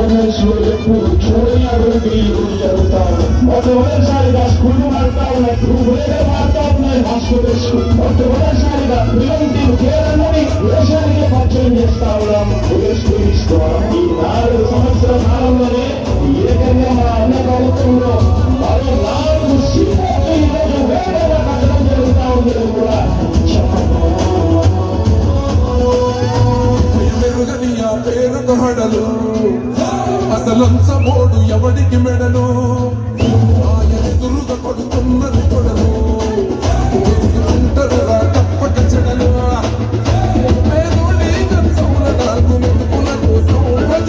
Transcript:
ఆంధ్రప్రదేశ్లో ఎప్పుడు చూడని అభివృద్ధి ఈరోజు జరుగుతా ఉంది. మొట్టమొదటిసారిగా స్కూళ్ళు మారుతా ఉన్నాయి, రూపురేఖలు మారుతా ఉన్నాయి. హాస్పిటల్స్ మొట్టమొదటిసారిగా ప్రివెంటివ్ కేర్ అన్నది దేశానికి పరిచయం చేస్తా ఉన్నాం. ఈ 4 సంవత్సరాల కాలంలోనే ఏకంగా మా అన్న ప్రభుత్వంలో మరో 4 సీట్లకు ఈరోజు వేగంగా కట్టడం జరుగుతా ఉంది కూడా పేరుకు హడలు అసలంచబోడు ఎవడికి మెడలు ఆయన ఎదురుగా కొడుతున్నది